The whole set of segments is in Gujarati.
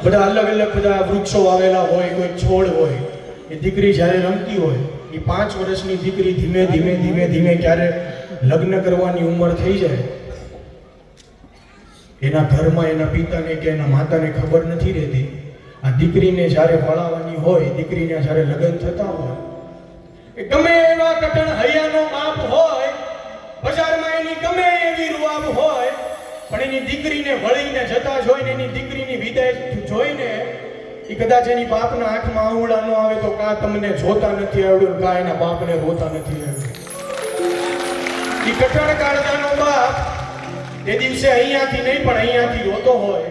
બધા અલગ અલગ બધા વૃક્ષો વાવેલા હોય, કોઈ છોડ હોય. એ દીકરી જ્યારે રમતી હોય, એ 5 વર્ષની દીકરી ધીમે ધીમે ધીમે ધીમે ક્યારે લગ્ન કરવાની ઉંમર થઈ જાય, એના ઘરમાં એના પિતાને કે એના માતાને ખબર નથી રહેતી. આ દીકરીને જ્યારે ભણાવવાની હોય, દીકરીને જ્યારે લગ્ન થતા હોય, એ ગમે એવા કટણ હૈયાનો બાપ હોય, બજારમાં એની ગમે એવી રૂઆબ હોય, પણ એની દીકરીને વળીને જતા જોઈને, એની દીકરીની વિદાય જોઈને, એ કદાચ એની બાપના આંખમાં આંગળા ન આવે તો કાં તમને જોતા નથી આવડ્યું, કાં એના બાપને રોતા નથી આવડ્યું. એ કટણ કાળજાનો બાપ એ દિવસે અહીંયાથી નહીં પણ અહીંયાથી રોતો હોય.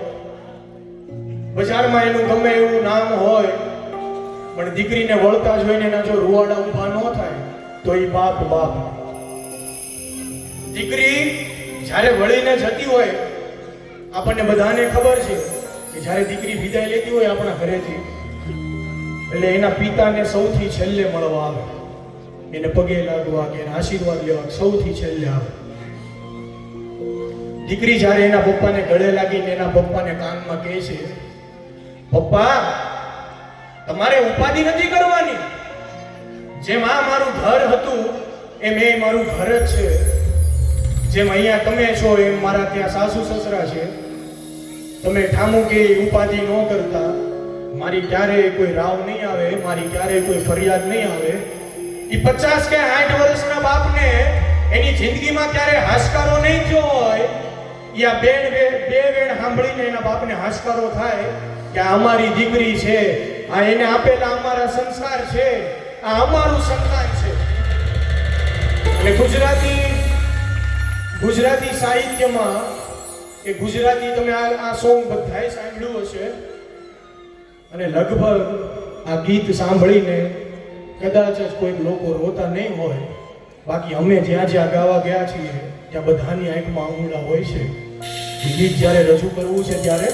બજારમાં એનું ગમે એવું નામ હોય, પણ દીકરીને વળતા જોઈને એના જો રૂવાડા ઊભા ન થાય તો એ બાપ બાપ. દીકરી જ્યારે વળીને જતી હોય, આપણને બધાને ખબર છે કે જ્યારે દીકરી વિદાય લેતી હોય આપણા ઘરેથી, એટલે એના પિતાને સૌથી છેલ્લે મળવા આવે, એને પગે લાગવા કે એના આશીર્વાદ લેવા સૌથી છેલ્લે આવે. દીકરી જ્યારે એના પપ્પાને ગળે લાગીને એના પપ્પાને કાનમાં કહે છે, પપ્પા તમારે ઉપાધિ નથી કરવાની, જેમ આ મારું ઘર હતું એમ એ મારું ઘર જ છે, જેમ અહીંયા તમે છો એમ મારા ત્યાં સાસુ સસરા છે. તમે ઠામું કે ઉપાધિ ન કરતા, મારી ક્યારેય કોઈ રાવ નહીં આવે, મારી ક્યારેય કોઈ ફરિયાદ નહીં આવે. એ 50 કે 60 વર્ષના બાપને એની જિંદગીમાં ક્યારે હાશકારો નહીં થયો હોય, યા બે વેણ સાંભળીને એના બાપને હાશકારો થાય કે અમારી દીકરી છે, આ એને આપેલા અમારા સંસ્કાર છે, આ અમારું સંતાન છે. અને ગુજરાતી સાહિત્યમાં એ ગુજરાતી તમે આ સોંગ બધાએ સાંભળ્યું હશે, અને લગભગ આ ગીત સાંભળીને કદાચ જ કોઈક લોકો રોતા નહીં હોય, બાકી અમે જ્યાં જ્યાં ગાવા ગયા છીએ ત્યાં બધાની આંખમાં આંગળા હોય છે. ગીત જ્યારે રજૂ કરવું છે ત્યારે